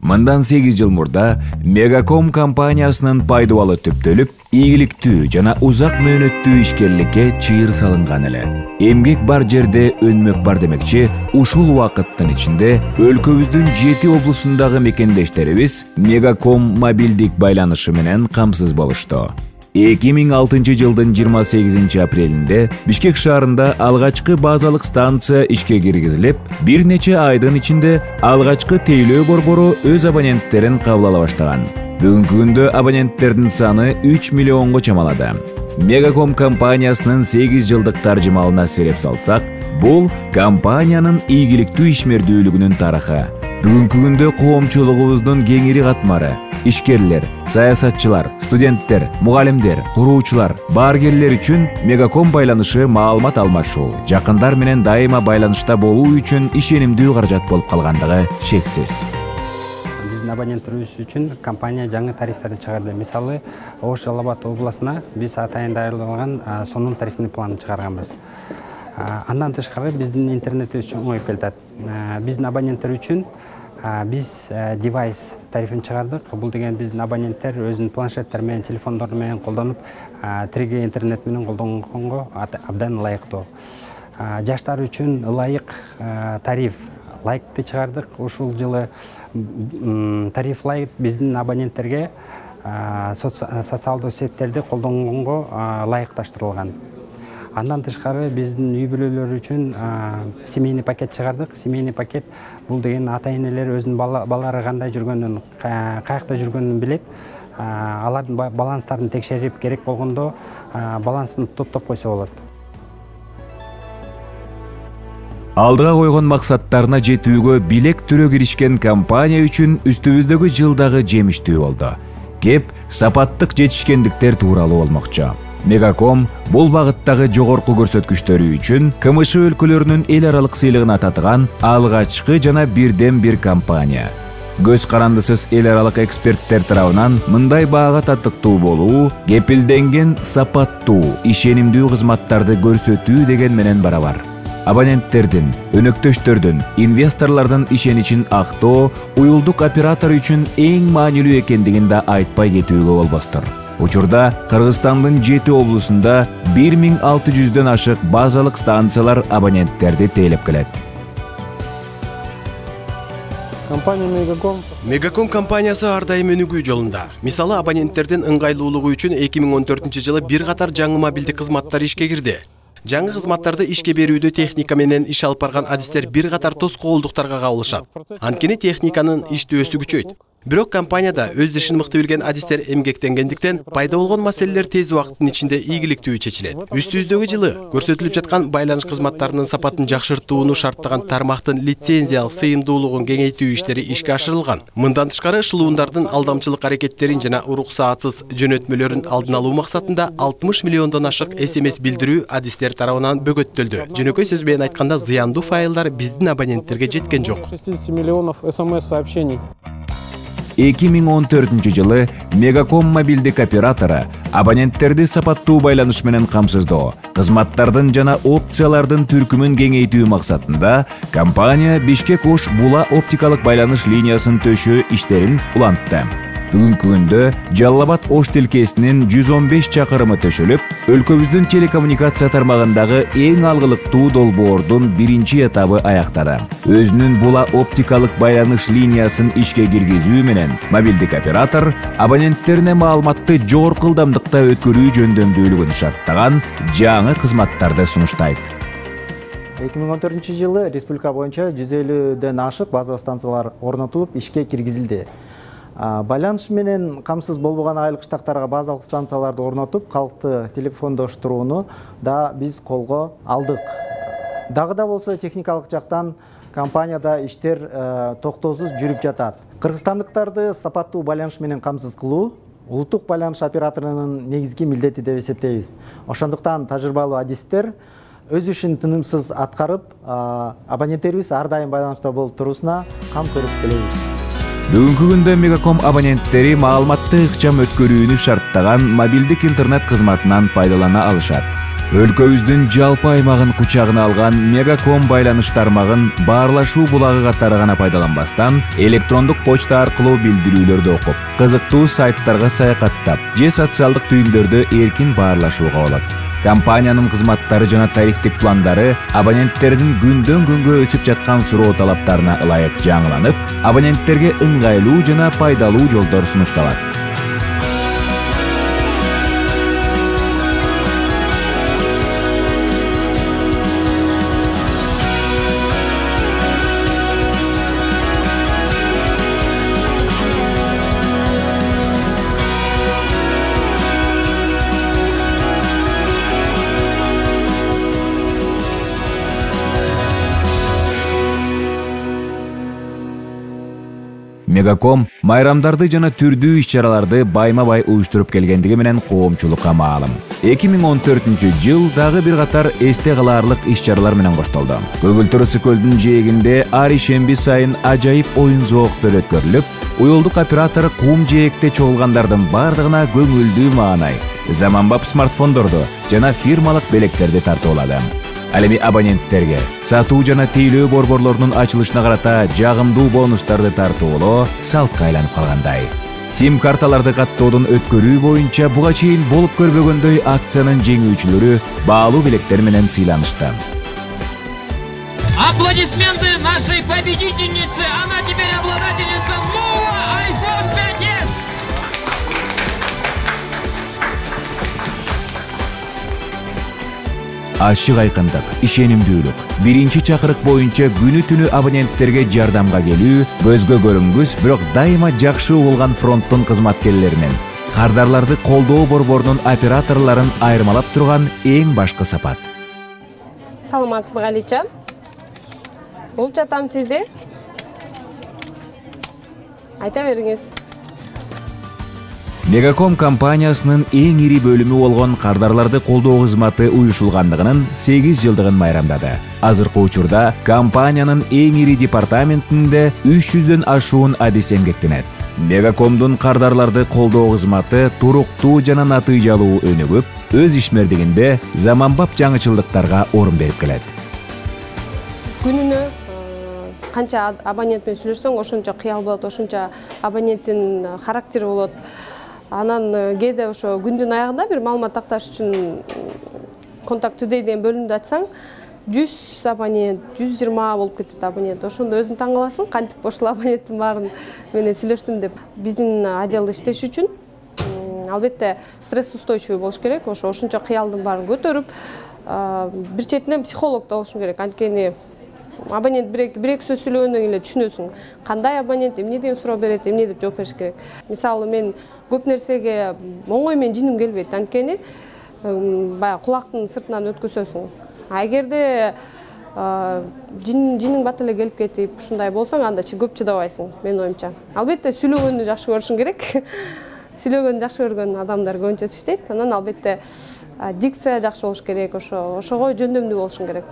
Мындан 8 жыл мурда Мегаком компаниясынын пайдабалы төптөлүп, ийгиликтүү жана узак мөөнөттүү ишкерликке чыйыр салынган эле. Эмгек бар жерде өнмөк бар демекчи, ушул убакыттын ичинде өлкөбүздүн 7 облусундагы мекендештерибиз Мегаком мобилдик байланышы менен камсыз болушту. 2006 жылдын 28 апрелинде Бишкек шаарында алгачкы базалык станция ишке киргизилип, бир нече айдын ичинде алгачкы тейлөө борбору өз абоненттерин кабыл ала баштаган. Бүгүнкү күндө абоненттердин саны 3 миллионго чамалады. Мегаком компаниясынын 8 жылдык таржымалына сереп салсак, бул компаниянын ийгиликтүү ишмердүүлүгүнүн тарыхы. Бүгүнкү күндө коомчулугубуздун кеңири катмары, ишкерлер, саясатчылар, студенттер, мугалимдер, куруучулар, бааргерлер үчүн Мегаком байланышы маалымат алмашуу, жакындар менен дайыма байланышта болуу үчүн ишенимдүү каражат болуп калгандыгы шексиз. Биздин абоненттерибиз үчүн компания жаңы тарифтерди чыгарды. Мисалы, Ош Жалал Абад областына биз атайын даярдалган сонун тарифный план чыгарганбыз. Андан тышкары биздин интернетибиз чоңоюп келатат. Биздин абоненттер үчүн биз девайс тарифин чыгардык. Бул деген биздин абоненттер өзүнүн планшеттер менен, телефондор менен колдонуп, 3G интернет менен колдонгонго абдан ылайыктуу. Жаштар үчүн ылайык тариф лайкты чыгардык. Ушул жылы тариф лайк биздин абоненттерге социалдуу сеттерди колдонгонго лайыкташтырылган. Андан тышкары биздин үй бүлөлөр үчүн семейный пакет чыгардык. Семейный пакет бул деген ата-энелер өзүнүн балдары кандай жүргөнүн, каякта жүргөнүн билет. Алардын баланстарын текшерип, керек болгондо балансын топтоп койсо болот. Алдыга койгон максаттарына жетүүгө билек түрө киришкен компания үчүн үстүбүздөгү жылдагы жемиштүү болду. Кеп сапаттык жетишкендиктер тууралуу болмокчу. Мегаком бул багыттагы жогорку көрсөткүчтөрү үчүн КМШ өлкөлөрүнүн эл аралык сыйлыгына татыган алгачкы жана бирден бир компания. Көз карандысыз эл аралык эксперттер тарабынан мындай баага татыктуу болуу кепилденген сапаттуу, ишенимдүү кызматтарды көрсөтүү деген менен барабар. Абоненттердин, өнөктөштөрдүн, инвесторлордун ишеничин актоо уюлдук оператор үчүн эң маанилүү экендигин да айтпай кетүүгө болбостур. Учурда Кыргызстандын 7 облусунда 1600дөн ашык базалык станциялар абоненттерди тейлеп келет. Компания Мегаком компаниясы ар дайым өнүгүү жолунда. Мисалы, абоненттердин ыңгайлуулугу үчүн 2014 жылы бир катар жаңы мобилдик кызматтар ишке кирди. Жаңы кызматтарды ишке берүүдө техника менен иш алып барган адистер бир катар тоскоолдуктарга кабылышат. Анткени техниканын иштөөсү күчөйт. Бирок компанияда өз ишин мыкты билген адистер эмгектенгендиктен пайда болгон маселелер тез убакыттын ичинде ийгиликтүү чечилет. Үстүбүздөгү жылы көрсөтүлүп жаткан байланыш кызматтарынын сапатын жакшыртууну шарттаган тармактын лицензиялык сыйымдуулугун кеңейтүү иштери ишке ашырылган. Мындан тышкары шылуундардын алдамчылык аракеттерин жана уруксаатсыз жөнөтмөлөрүн алдын алуу максатында 60 миллиондон ашык SMS билдирүү адистер тарабынан бөгөттөлдү. Жөнөкөй сөз менен айтканда, зыяндуу файлдар биздин абоненттерге жеткен жок. 60 миллионов SMS сообщений. 2014 жылы Мегаком мобилдик оператору абоненттерди сапаттуу байланыш менен камсыздоо, кызматтардын жана опциялардын түркүмүн кеңейтүү максатында компания Бишкек-Ош Була оптикалык байланыш линиясын төшөө иштерин улантты. Бүгүнкү күндө Жалал Абад Ош тилкесинин 115 чакырымы төшөлүп, өлкөбүздүн телекоммуникация тармагындагы эң алгылыктуу долбоордун биринчи этабы аяктады. Өзүнүн Була оптикалык байланыш линиясын ишке киргизүү менен мобилдик оператор абоненттерине маалыматты жогорку ылдамдыкта өткөрүү жөндөмдүүлүгүн шарттаган жаңы кызматтарды сунуштайт. 2014 жылы республика боюнча 150ден ашык база станциялар орнотулуп ишке киргизилди. Байланыш менен камсыз болбогон айылык штаттарга базалык станцияларды орнотуп, калкты телефондоштурууну да биз колго алдык. Дагы да болсо техникалык жактан компанияда иштер токтоосуз жүрүп жатат. Кыргызстандыктарды сапаттуу байланыш менен камсыз кылуу улуттук байланыш операторунун негизги милдети деп эсептейбиз. Ошондуктан тажрыйбалуу адистер өз ишин тынымсыз аткарып, абоненттерибиз ар дайым байланышта болуп туруусуна кам көрүп келебиз. Бүгүнкү күндө Мегаком абоненттери маалыматты ыкчам өткөрүүнү шарттаган мобилдик интернет кызматынан пайдалана алышат. Өлкөбүздүн жалпы аймагын кучагына алган Мегаком байланыш тармагын баарлашуу булагы катары гана пайдаланбастан, электрондук почта аркылуу билдирүүлөрдү окуп, кызыктуу сайттарга саякаттап, же социалдык түйүндөрдө эркин баарлашууга болот. Компаниянын кызматтары жана тарифтик пландары абоненттердин күндөн күнгө өсүп жаткан суроо талаптарына ылайык жаңыланып, абоненттерге ыңгайлуу жана пайдалуу жолдор сунушталат. Мегаком майрамдарды жана түрдүү иш-чараларды байма-бай уюштуруп келгендиги менен коомчулукка маалым. 2014-жыл дагы бир катар эсте калаарлык иш-чаралар менен коштолду. Көгүлтүр Ысык-көлдүн жээгинде ар ишемби сайын ажайып оюн зооктор өткөрүлүп, уюлдук оператор кум жээкте чогулгандардын бардыгына көңүлдүү маанай, заманбап смартфондорду жана фирмалык белектерди тартуулады. Ал эми абоненттерге сатуу жана тейлөө борборлорунун ачылышына карата жагымдуу бонустарды тартуулоо салтка айланып калгандай. Сим карталарды каттоодун өткөрүү боюнча буга чейин болуп көрбөгөндөй акциянын жеңүүчүлөрү баалуу билеттер менен сыйланышты. Аплодисменты нашей победительнице! Она теперь обладательница нового iPhone 5s! Ачык айкындык, ишенимдүүлүк, биринчи чакырык боюнча күнү түнү абоненттерге жардамга келүү, көзгө көрүнгүс, бирок дайыма жакшы угулган фронттун кызматкерлеринин, кардарларды колдоо борборунун операторлорун айырмалап турган эң башкы сапат. Саламатсызбы, Галича? Болуп жатам сизде? Айта бериңиз. Мегаком компаниясынын эң ири бөлүмү болгон кардарларды колдоо кызматы уюшулгандыгынын 8 жылдыгын майрамдады. Азыркы учурда компаниянын эң ири департаментинде 300дөн ашуун адис эмгектенет. Мегакомдун кардарларды колдоо кызматы туруктуу жана натыйжалуу өнүгүп, өз ишмердигинде заманбап жаңычылдыктарга орун берип келет. Күнүнө канча абонент менен сүйлөшсөң, ошончо кыял болот, ошончо абоненттин характери болот. Анан кээде ошо күндүн аягында бир маалымат такташ үчүн контакт today деген бөлүмдү ачсаң, 100 абонент, 120 болуп кетет абонент. Ошондо өзүң таң каласың, кантип ошол абоненттин баарын менен сүйлөштүм деп. Биздин отделде иштеш үчүн албетте стресс устойчивый болуш керек. Ошончо кыялдын баарын көтөрүп, бир четинен психолог да болушуң керек. Анткени абонент бир-эки сөз сүйлөгөндөн кийин эле түшүнөсүң, кандай абонент эмне деген суроо берет, эмне деп жооп бериш керек. Мисалы, мен көп нерсеге оңой менен жиним келбейт, анткени баягы кулактын сыртынан өткөзөсүң. Эгерде жиниң бат эле келип кетип, ушундай болсоң, анда көп чыдабайсың, менин оюмча. Албетте сүйлөгөндү жакшы көрүшүң керек. Сүйлөгөндү жакшы көргөн адамдар көбүнчө иштейт. Анан албетте дикция жакшы болуш керек, ошого жөндөмдүү болушуң керек.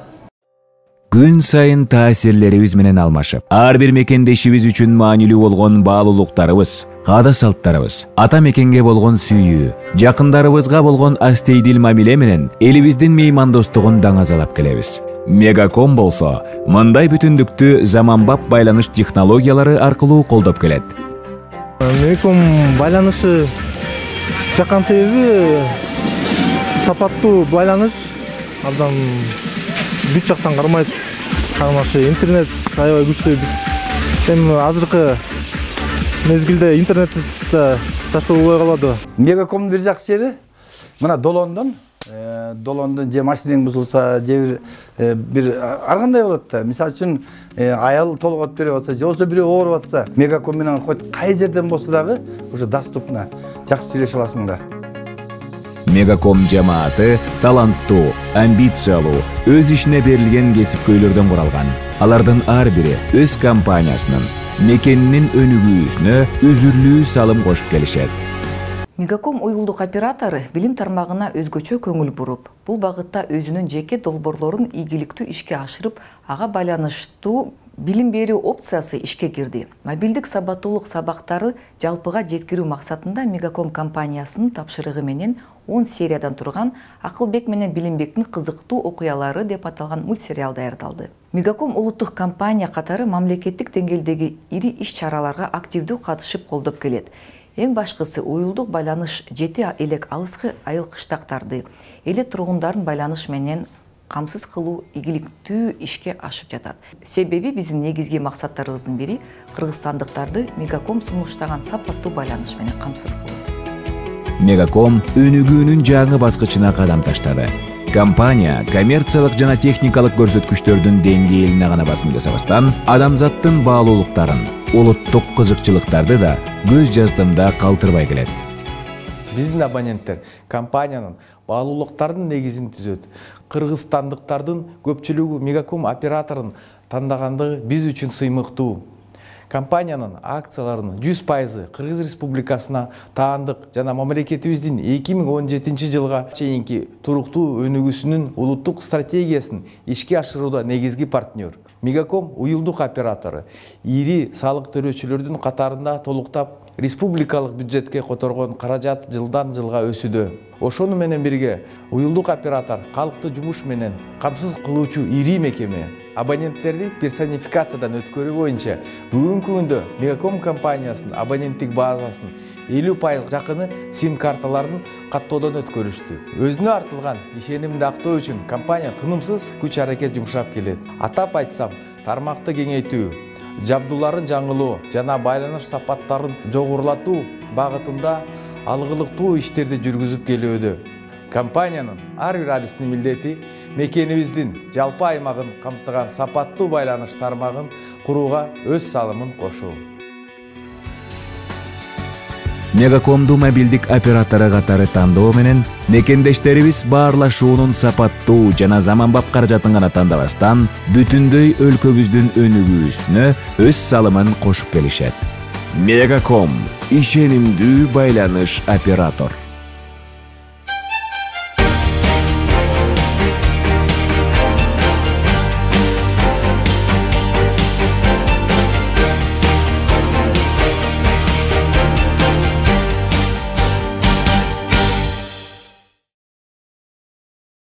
Күн сайын таасирлерибиз менен алмашып, ар бир мекендешибиз үчүн маанилүү болгон баалуулуктарыбыз, каада салттарыбыз, ата мекенге болгон сүйүү, жакындарыбызга болгон астейдил мамиле менен элибиздин меймандостугун даңазалап келебиз. Мегаком болсо, мындай бүтүндүктү заманбап байланыш технологиялары аркылуу колдоп келет. Мегаком байланышы жаккан себеби сапаттуу байланыш, абдан бүт жактан кармайт. Кармашы интернет аябай күчтүү. Биз эми азыркы мезгилде интернетсиз да жашоо болбой калады. Мегакомдун бир жакшы жери мына долондон же машинең бузулса, же бир ар кандай болот да. Мисалы үчүн аял толгот берип атса, же болсо бирөө ооруп атса, Мегаком менен койт кай жерден болсо дагы уже доступна жакшы сүйлөшө аласыңдар. Мегаком жамааты таланттуу, амбициялуу, өз ишине берилген кесипкөйлөрдөн куралган. Алардын ар бири өз компаниясынын, мекенинин өнүгүүсүнө үзүрлүү салым кошуп келишет. Мегаком уюлдук оператору билим тармагына өзгөчө көңүл буруп, бул багытта өзүнүн жеке долбоорлорун ийгиликтүү ишке ашырып, ага байланыштуу билим берүү опциясы ишке кирди. Мобилдик сабаттуулук сабактары жалпыга жеткирүү максатында Мегаком компаниясынын тапшырыгы менен 10 сериядан турган Акылбек менен Билимбектин кызыктуу окуялары деп аталган мультсериал даярдалды. Мегаком улуттук компания катары мамлекеттик деңгээлдеги ири иш-чараларга активдүү катышып колдоп келет. Эң башкысы уюлдук байланыш жети элек алыскы айыл кыштактарды эле тургундарын байланыш менен камсыз кылуу ийгиликтүү ишке ашып жатат. Себеби биздин негизги максаттарыбыздын бири кыргызстандыктарды Мегаком сунуштаган сапаттуу байланыш менен камсыз кылуу. Мегаком өнүгүүнүн жаңы баскычына кадам таштады. Компания коммерциялык жана техникалык көрсөткүчтөрдүн деңгээлине гана басым жасабастан, адамзаттын баалуулуктарын, улуттук кызыкчылыктарды да көз жаздымда калтырбай келет. Биздин абоненттер компаниянын баалуулуктардын негизин түзөт. Кыргызстандыктардын көпчүлүгү Мегаком операторун тандагандыгы биз үчүн сыймыктуу. Компаниянын акцияларынын 100% Кыргыз Республикасына таандык жана мамлекетибиздин 2017 жылга чейинки туруктуу өнүгүүсүнүн улуттук стратегиясын ишке ашырууда негизги партнер. Мегаком уюлдук оператору ири салык төлөөчүлөрдүн катарында толуктап республикалык бюджетке которгон каражат жылдан жылга өсүүдө. Ошону менен бирге уюлдук оператор калкты жумуш менен камсыз кылуучу ири мекеме. Абоненттерди персонификациядан өткөрүү боюнча бүгүнкү күндө Мегаком компаниясынын абоненттик базасын 50% жакыны сим карталарын каттоодон өткөрүштү. Өзүнө артылган ишенимди актоо үчүн компания тынымсыз күч аракет жумшап келет. Атап айтсам, тармакты кеңейтүү, жабдууларын жаңылоо жана байланыш сапаттарын жогорулатуу багытында алгылыктуу иштерди жүргүзүп келүүдө. Компаниянын ар бир адистин милдети мекенибиздин жалпы аймагын камтыган сапаттуу байланыш тармагын курууга өз салымын кошуу. Мегакомду мобилдик оператору катары тандоо менен мекендештерибиз баарлашуунун сапаттуу жана заманбап каражатын гана тандабастан, бүтүндөй өлкөбүздүн өнүгүүсүнө өз салымын кошуп келишет. Мегаком — ишенимдүү байланыш оператор.